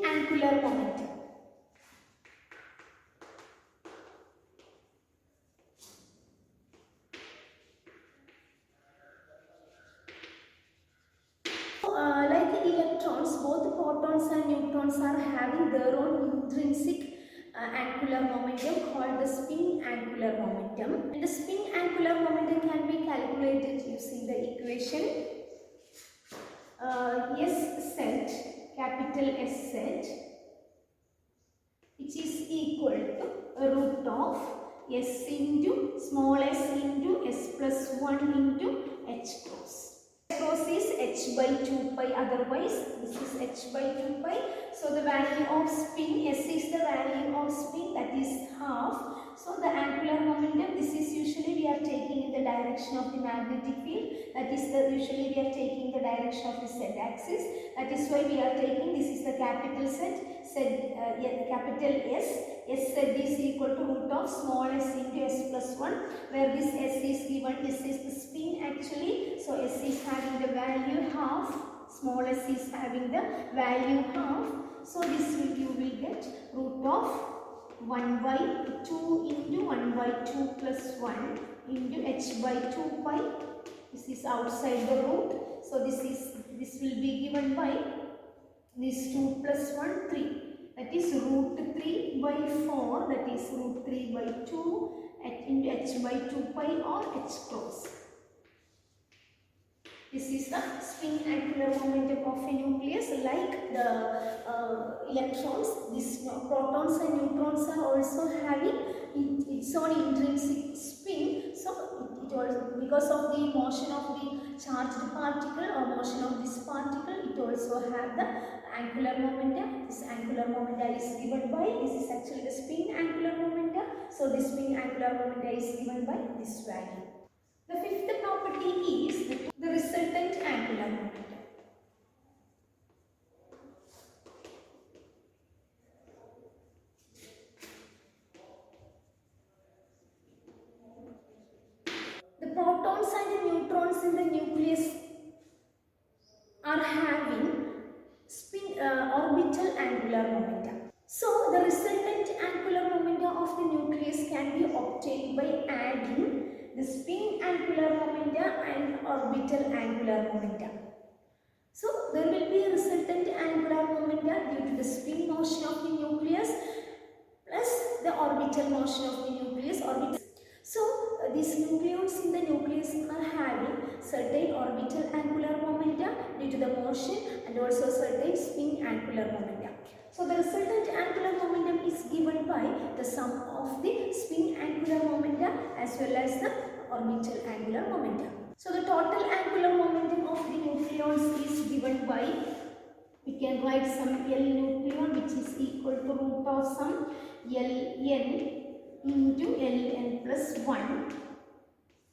angular momentum. Like the electrons, both protons and neutrons are having their own intrinsic angular momentum called the spin angular momentum. And the spin angular momentum can be calculated using the equation S z, capital S z, which is equal to root of S into small s into s plus 1 into h cross. Cross is h by 2 pi, otherwise this is h by 2 pi. So the value of spin, s is the value of spin, that is half. So the angular momentum, this is usually we are taking in the direction of the magnetic field, that is usually we are taking the direction of the z axis. That is why we are taking, this is the capital capital S. S z is equal to root of small s into s plus 1, where this s is given, this is the spin actually. So s is having the value half, small s is having the value half. So this will, you will get root of 1 by 2 into 1 by 2 plus 1 into h by 2 pi. This is outside the root. So this will be given by this 2 plus 1, 3. That is root 3 by 4, that is root 3 by 2 into h by 2 pi or h cross. This is the spin angular momentum of a nucleus. Like the electrons, these protons and neutrons are also having its own intrinsic spin. So it also, because of the motion of the charged particle or motion of this particle, it also have the angular momentum. This angular momentum is given by, this is actually the spin angular momentum. So this spin angular momentum is given by this value. The fifth property is the resultant angular momentum. The protons and the neutrons in the nucleus are having orbital angular momentum. So the resultant angular momentum of the nucleus can be obtained by adding the spin angular momentum and orbital angular momentum. So there will be a resultant angular momentum due to the spin motion of the nucleus plus the orbital motion of the nucleus. So these nucleons in the nucleus are having certain orbital angular momentum due to the motion and also certain spin angular momentum. So the resultant angular momentum is given by the sum of the spin angular momentum as well as the orbital angular momentum. So the total angular momentum of the nucleons is given by, we can write some L nucleon which is equal to root of some Ln into Ln plus 1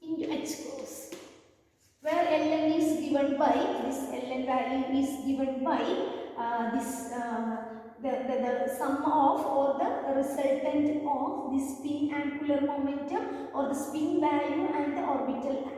into h cross, where Ln is given by, this Ln value is given by the sum of or the resultant of the spin angular momentum or the spin value and the orbital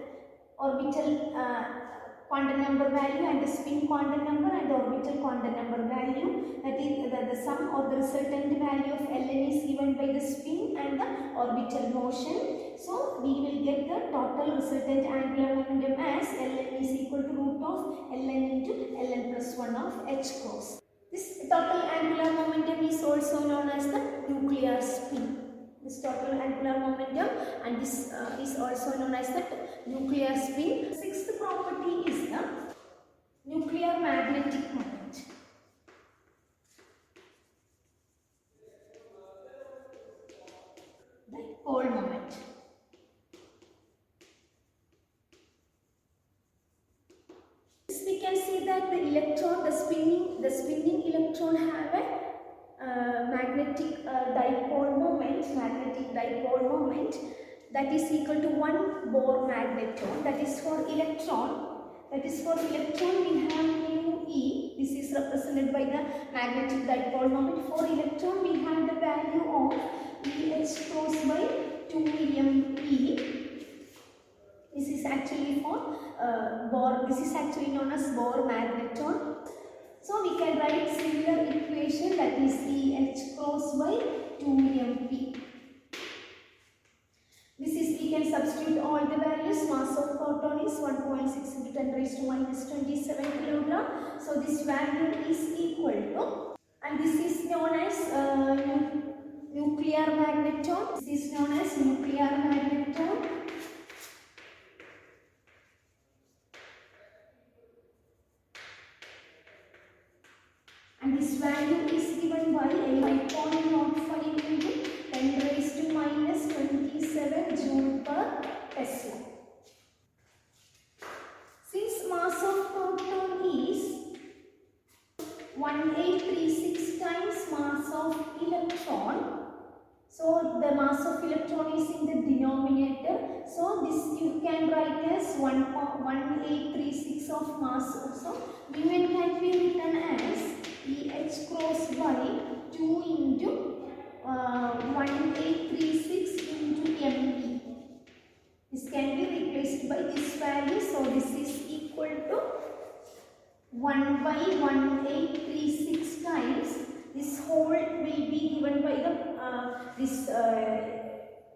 quantum number value and the spin quantum number and the orbital quantum number value. That is the sum or the resultant value of Ln is given by the spin and the orbital motion. So we will get the total resultant angular momentum as Ln is equal to root of Ln into Ln plus 1 of h cross. This total angular momentum is also known as the nuclear spin. This total angular momentum, and this is also known as the nuclear spin. Sixth property is the nuclear magnetic moment. Dipole moment. We can see that the electron, the spinning electron have a magnetic dipole moment that is equal to 1 Bohr magneton. That is for electron. We have mu e. This is represented by the magnetic dipole moment. For electron we have the value of EH cross by 2 me. This is actually for Bohr. This is actually known as Bohr magneton. So we can write similar equation by 2mp. This is, we can substitute all the values. Mass of proton is 1.6 into 10 raised to minus 27 kilogram. So this value is equal to, and this is known as nuclear magneton. This is known as nuclear magneton. And this value is given by 5.05 into 10 raised to minus 27 joule per Tesla. Since mass of proton is 1836 times mass of electron, so the mass of electron is in the denominator. So this you can write as 1836 of mass also. Mu n can be written as EH cross by 2 into 1836 into ME. This can be replaced by this value. So this is equal to 1 by 1836 times. This whole will be given by the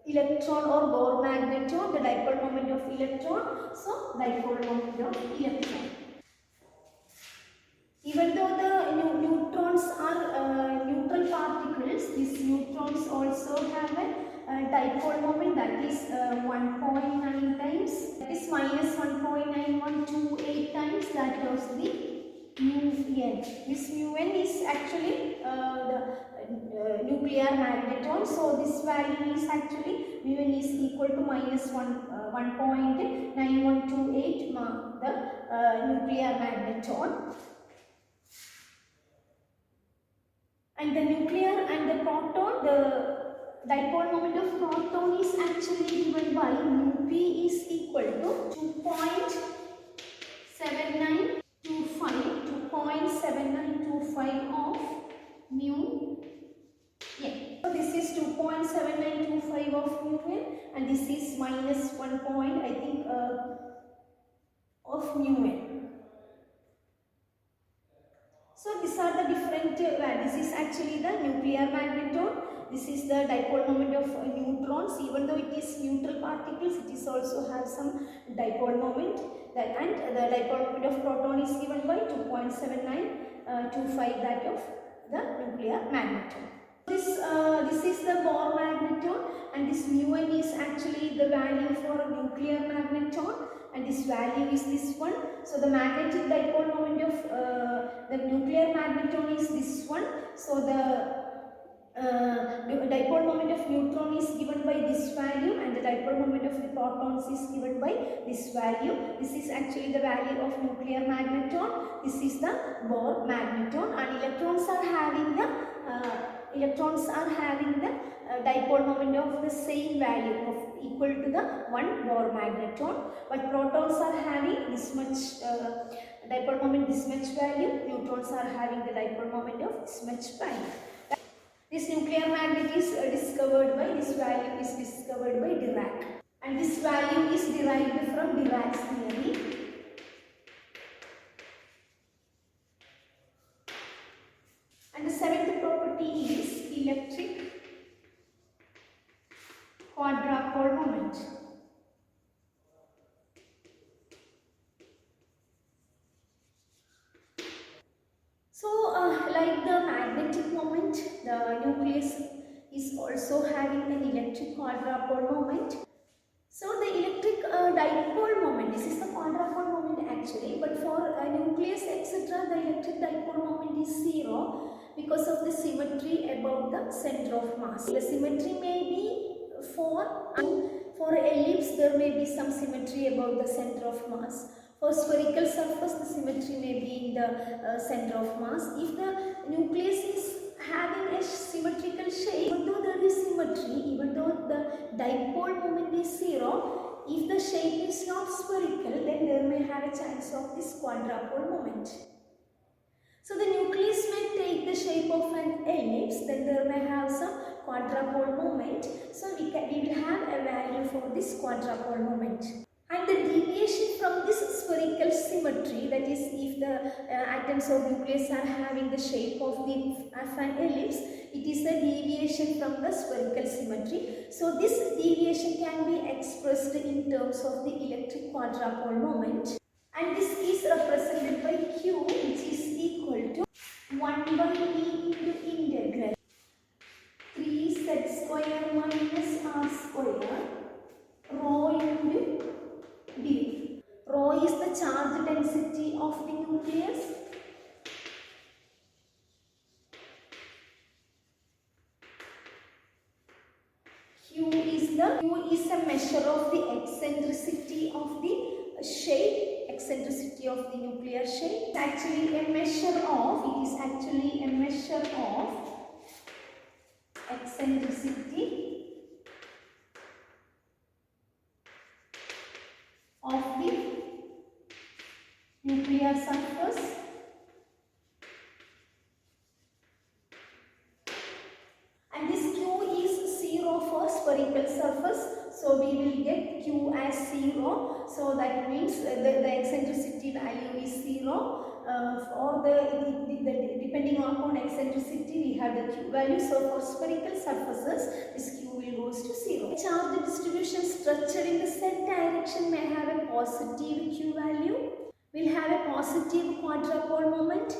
electron or Bohr magneton, the dipole moment of electron. So dipole moment of electron. Even though the neutrons are neutral particles, these neutrons also have a dipole moment, that is 1.9 times, that is minus 1.9128 times, that was the mu n. This mu n is actually the nuclear magneton. So this value is actually mu n is equal to minus 1.9128 the nuclear magneton. And the nuclear and the proton, the dipole moment of proton is actually given by mu p is equal to 2.7925 of mu n. So this is 2.7925 of mu n, and this is minus 1 point, I think, of mu n. So these are the different values. This is actually the nuclear magneton. This is the dipole moment of neutrons. Even though it is neutral particles, it is also have some dipole moment. And the dipole moment of proton is given by 2.7925 that of the nuclear magneton. This is the Bohr magneton, and this mu n is actually the value for a nuclear magneton, and this value is this one. So the magnetic dipole moment of the nuclear magneton is this one. So the dipole moment of neutron is given by this value, and the dipole moment of the protons is given by this value. This is actually the value of nuclear magneton. This is the Bohr magneton, and electrons are having the dipole moment of the same value of equal to the one Bohr magneton, but protons are having this much dipole moment, this much value. Neutrons are having the dipole moment of this much value. This nuclear magnet is discovered by, this value is discovered by Dirac, and this value is derived from Dirac's theory. And the seventh property is electric quadrupole moment. So like the magnetic moment, the nucleus is also having an electric quadrupole moment. So the electric dipole moment, this is the quadrupole moment actually, but for nucleus etc. the electric dipole moment is 0 because of the symmetry about the center of mass. The symmetry may be for ellipse there may be some symmetry about the center of mass. For spherical surface the symmetry may be in the center of mass. If the nucleus is having a symmetrical shape, even though there is symmetry, even though the dipole moment is 0, if the shape is not spherical, then there may have a chance of this quadrupole moment. So the nucleus may take the shape of an ellipse, then there may have some quadrupole moment. So we will have a value for this quadrupole moment. And the deviation from this spherical symmetry, that is if the atoms of nucleus are having the shape of an ellipse, it is a deviation from the spherical symmetry. So this deviation can be expressed in terms of the electric quadrupole moment, and this is represented by Q, which is equal to 1 by E into integral 3z square minus r square rho into d. Rho is the charge density of the nucleus. Q is a measure of the eccentricity of the shape, eccentricity of the nuclear shape. It is actually a measure of eccentricity of the nuclear surface. And this Q is 0 for spherical surface, so we will get Q as 0. So that means the eccentricity value is 0. Or depending upon eccentricity, we have the Q value. So for spherical surfaces, this Q will goes to 0. Charge distribution structured in the z direction may have a positive Q value, will have a positive quadrupole moment,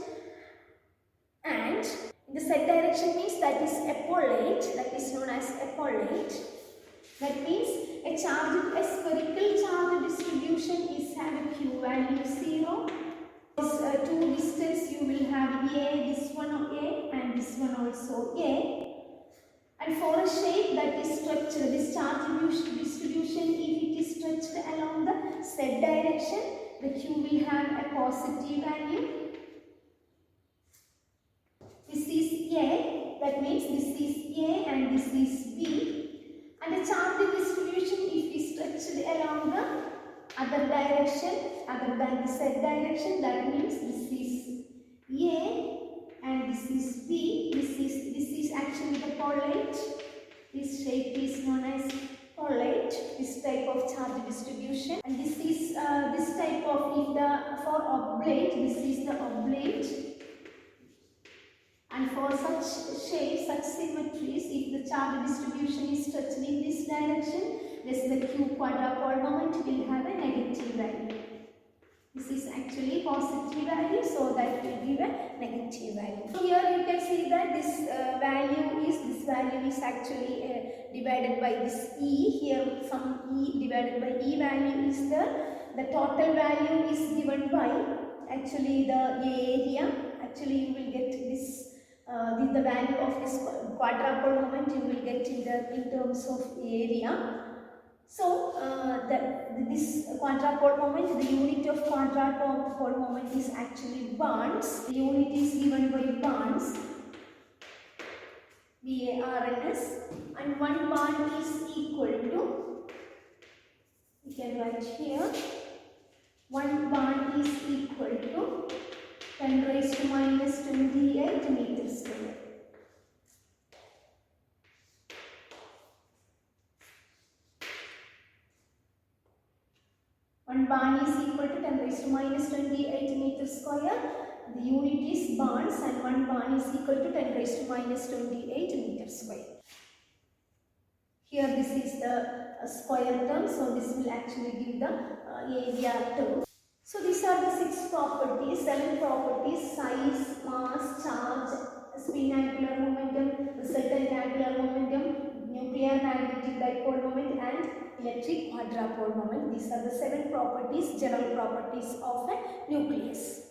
and in the z direction means that is apollate, that is known as apollate. That means a spherical charge distribution is have a Q value 0. This two distance you will have A, this one A and this one also A. And for a shape that is structured, this charge distribution, if it is stretched along the z direction, the Q will have a positive value. This is A, that means this is A and this is B. And the charge distribution, if we stretched along the other direction, other than the z direction, that means this is A and this is B. This is actually the pollate. This shape is known as pollate, this type of charge distribution. And this is this type of, for oblate, this is the oblate. And for such shapes, such symmetries, if the charge distribution is stretched in this direction, thus the Q quadrupole moment will have a negative value. This is actually positive value, so that will give a negative value. So here you can see that this value is actually divided by this E. Here some E divided by E value is there. The total value is given by actually the area. Actually you will get this. The value of this quadrupole moment you will get in terms of area. So this quadrupole moment, the unit of quadrupole moment is actually barns. The unit is given by barns, BARNS, and 1 barn is equal to, we can write here, 1 barn is equal to 10 raised to minus 28 meters square. One barn is equal to 10 raised to minus 28 meters square. The unit is barns, and 1 barn is equal to 10 raised to minus 28 meters square. Here this is the square term, so this will actually give the area term. So these are the 6 properties, 7 properties: size, mass, charge, spin angular momentum, resultant angular momentum, nuclear magnetic dipole moment, and electric quadrupole moment. These are the 7 properties, general properties of a nucleus.